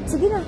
Sige na.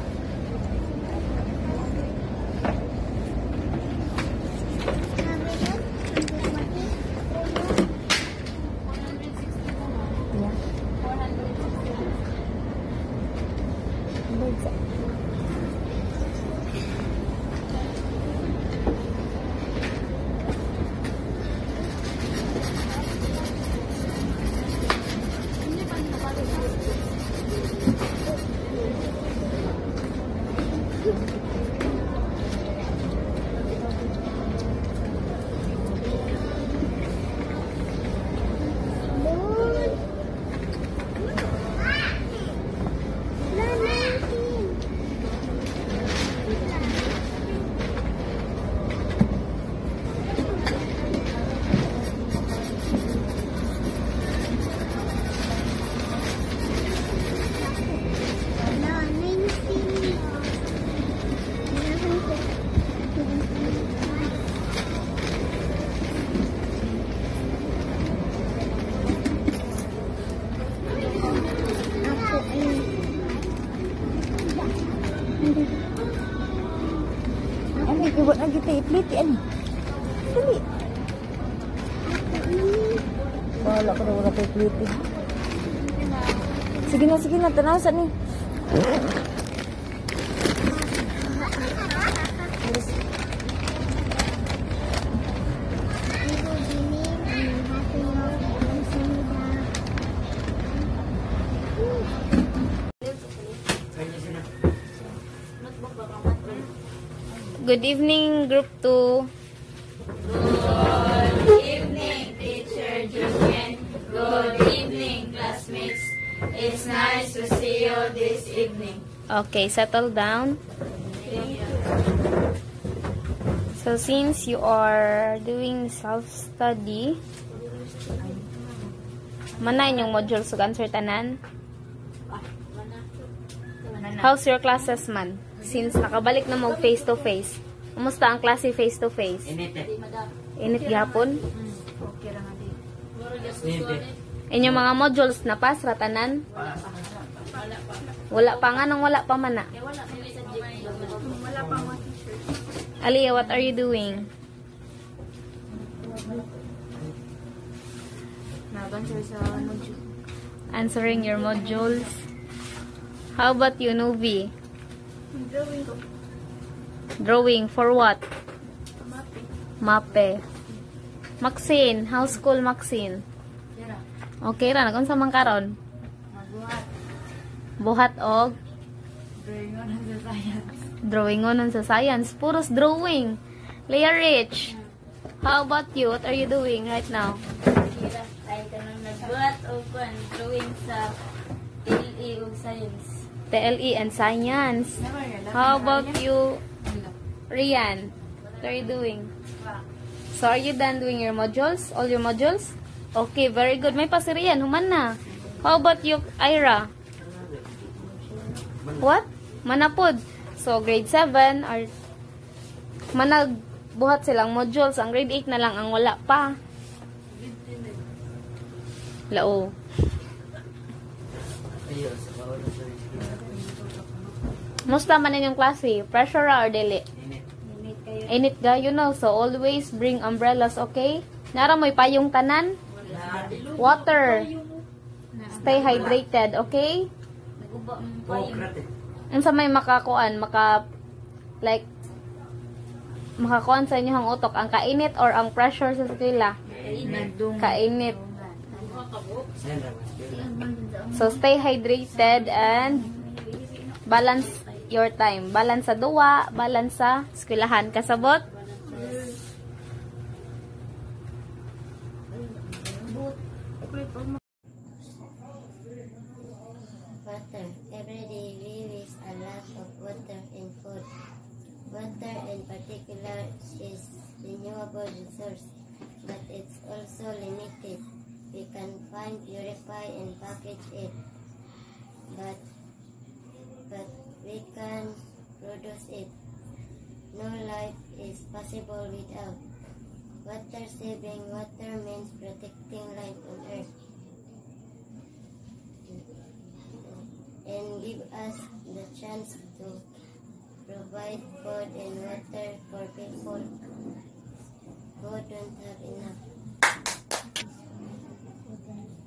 Ibuat lagi plate ani. Dali. Wala ko na wala plate. Sige na, tanasan ni. Good evening, Group 2. Good evening, Teacher Julian. Good evening, classmates. It's nice to see you this evening. Okay, settle down. Thank you. So, since you are doing self-study, mana yung module sa answer tanan? How's your classes man? Since nakabalik na mo face-to-face. Kumusta ang klase face-to-face? Init gihapon? Okay lang adi. Inyong mga modules na pas, ratanan? Wala pa nga nang wala pa man na. Wala pa mga teacher. Aliyah, what are you doing? Nag-answer sa module. Answering your modules. How about you, Nubi? Drawing ko. Drawing for what? Mape. Mape. Maxine, how's school, Maxine? Tira. Okay ra, nagunsa man karon? Magbuhat. Buhat og Drawing on sa science. drawing on sa science. Puros drawing. Leah Rich, how about you? What are you doing right now? Tira. Ay kanang nagbuhat o drawing sa LE o science. TLE and science. How about you, Rian? What are you doing? So, are you done doing your modules? All your modules? Okay, very good. May pa si Rian. Human na. How about you, Ira? What? Manapod. So, grade 7 are managbuhat silang modules. Ang grade 8 na lang ang wala pa. Lao. Musta man yung klase? Pressure or dili? Init ga, you know. So, always bring umbrellas, okay? Nara mo'y payong tanan? Water. Stay hydrated, okay? Ang sa may makakuan, makakuan sa inyo ang utok, ang kainit or ang pressure sa skila? Kainit. So, stay hydrated and balance your time. Balance sa duwa, balance sa eskwelahan. Kasabot? Water. Every day we waste a lot of water in food. Water in particular is renewable resource, but it's also limited. We can find, purify, and package it, but we can produce it. No life is possible without. Water saving water means protecting life on earth and give us the chance to provide food and water for people who don't have enough.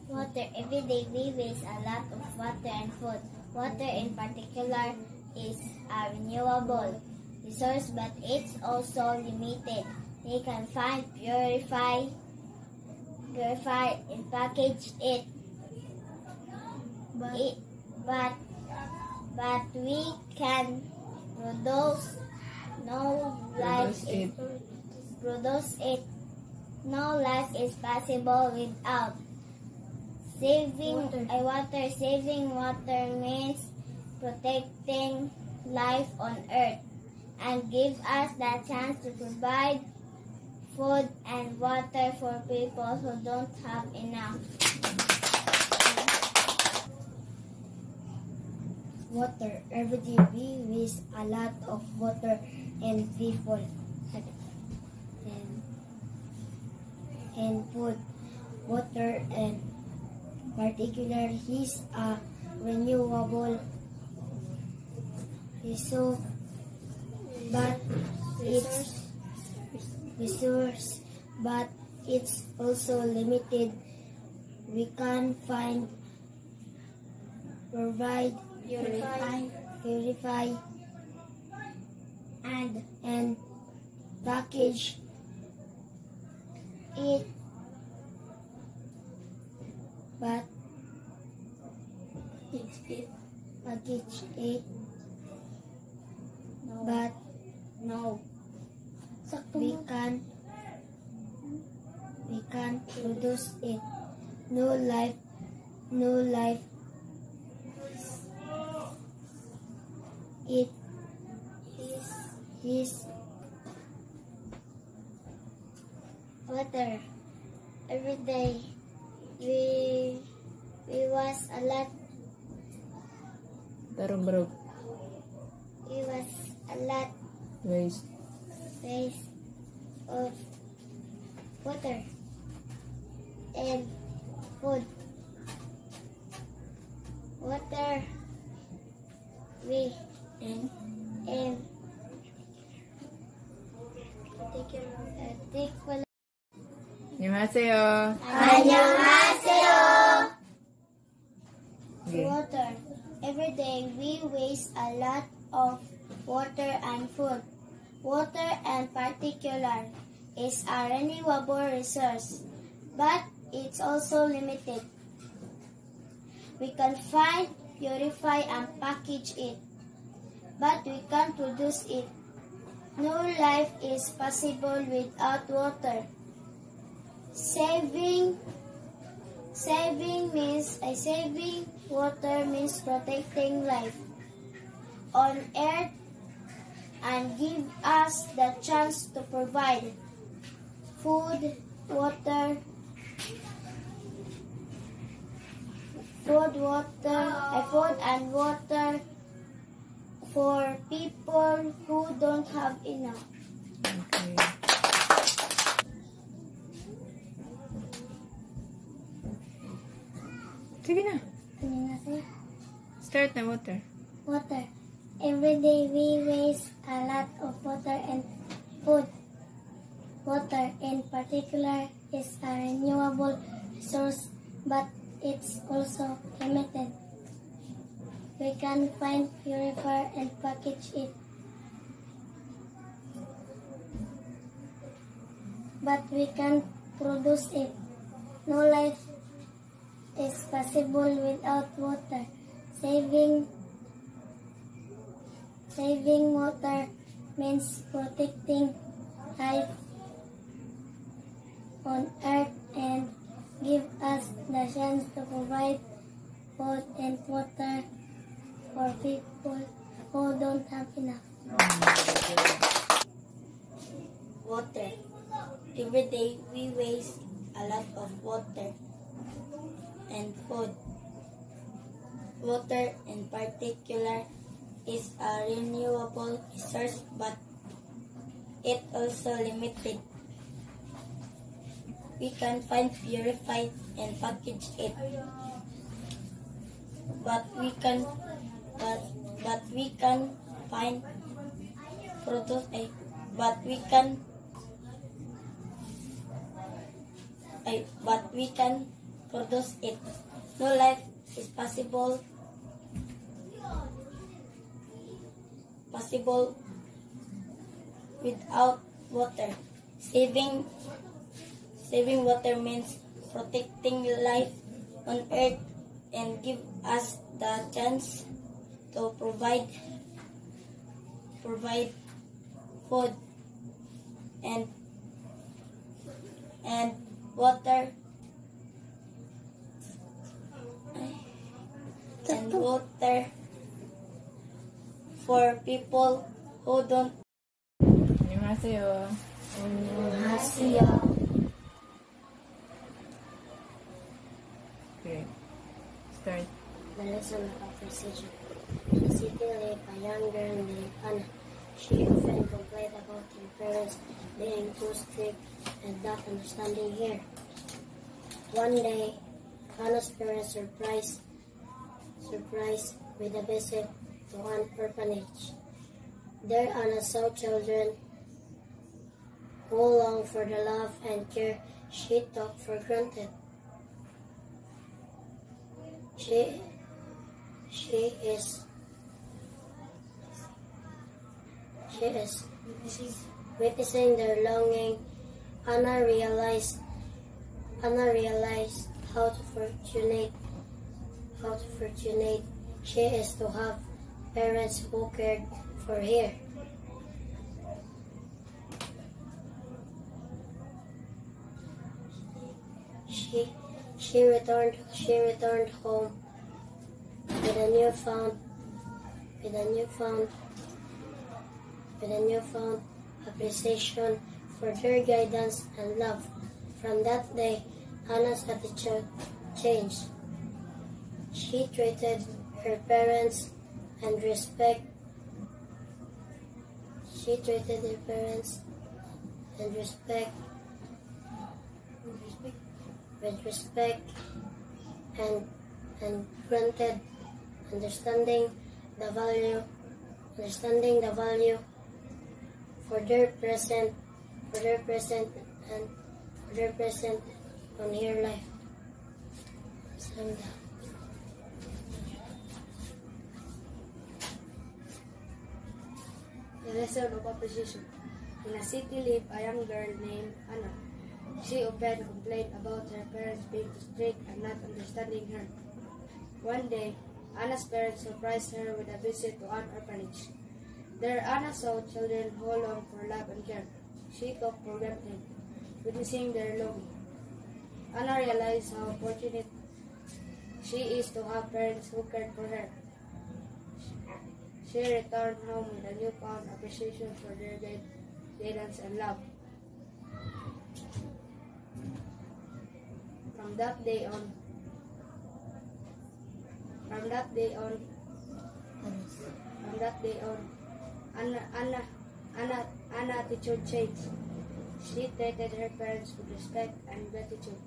Water. Every day we waste a lot of water and food. Water in particular is a renewable resource, but it's also limited. We can find, purify, and package it. But we can produce it. No life is possible without water. Saving water means protecting life on earth and give us the chance to provide food and water for people who don't have enough. Water. Every day we waste a lot of water and people and food. Water in particular is a renewable resource, but it's also limited. We can find, provide, purify, and package it, but we can produce it. No life it is Water. Every day we waste a lot. Barog-barog. We waste a lot Waste. of water and food. Water and particular. 안녕하세요. 안녕하세요. Okay. Water. Every day we waste a lot of water and food. Water in particular is a renewable resource, but it's also limited. We can find, purify, and package it, but we can't produce it. No life is possible without water. Saving water means protecting life on earth and give us the chance to provide food, water, food and water for people who don't have enough. Okay. Sige na. Start na water. Water. Every day we waste a lot of water and food. Water in particular is a renewable resource, but it's also limited. We can find, purify, and package it, but we can't produce it. No life is possible without water. Saving water means protecting life on earth and give us the chance to provide food and water for people who don't have enough. water. Every day we waste a lot of water and food. Water in particular is a renewable resource, but it also limited. We can find, purify, and package it, but but we can produce a but we can produce it. No life is possible without water. Saving water means protecting life on earth and give us the chance to provide food and water for people who don't. 안녕하세요. Okay. Start. The lesson of appreciation. In the city lived a young girl named Anna. She often complained about her parents being too strict and not understanding her. One day, Anna's parents surprised with a visit to an orphanage. There Anna saw children who longed for the love and care she took for granted. She is witnessing their longing. Anna realized how fortunate she is to have parents who cared for her. She returned home with a newfound appreciation for their guidance and love. From that day, Anna's attitude changed. She treated her parents with respect and granted, understanding the value for their present on her life. The lesson of appreciation. In a city lived a young girl named Anna. She often complained about her parents being too strict and not understanding her. One day, Anna's parents surprised her with a visit to an orphanage. There Anna saw children who longed for love and care. She took for granted, witnessing their longing. Anna realized how fortunate she is to have parents who cared for her. She returned home with a newfound appreciation for their guidance and love. From that day on, Anna's attitude changed. She treated her parents with respect and gratitude,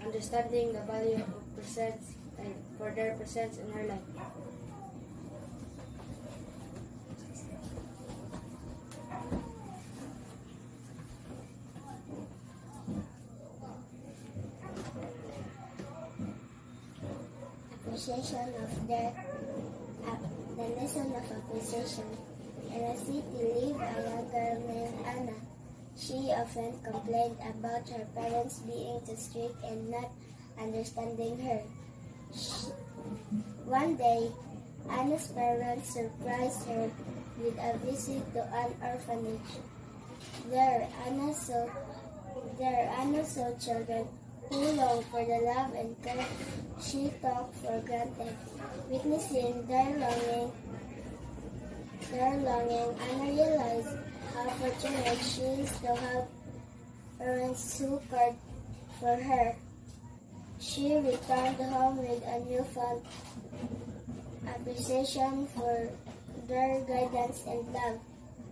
understanding the value of presence and for their presence in her life. Appreciation of the lesson of appreciation. In a city lived a young girl named Anna. She often complained about her parents being too strict and not understanding her. One day, Anna's parents surprised her with a visit to an orphanage. There Anna saw children who longed for the love and care she took for granted. Witnessing their longing, Anna realized how fortunate she is to have parents who cared for her. She returned home with a newfound appreciation for their guidance and love.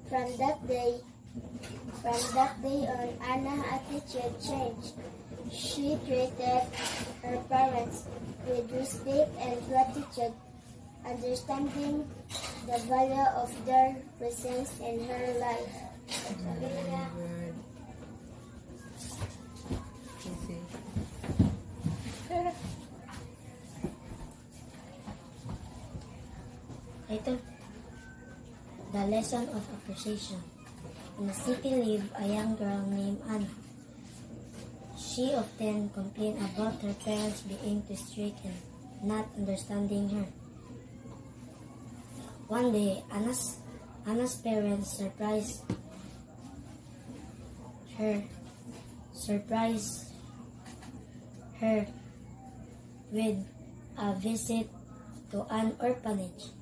From that day on, Anna's attitude changed. She treated her parents with respect and gratitude, understanding the value of their presence in her life. Word. Easy. Title: The Lesson of Appreciation. In a city lived a young girl named Anna. She often complained about her parents being too strict and not understanding her. One day, Anna's parents surprised her with a visit to an orphanage.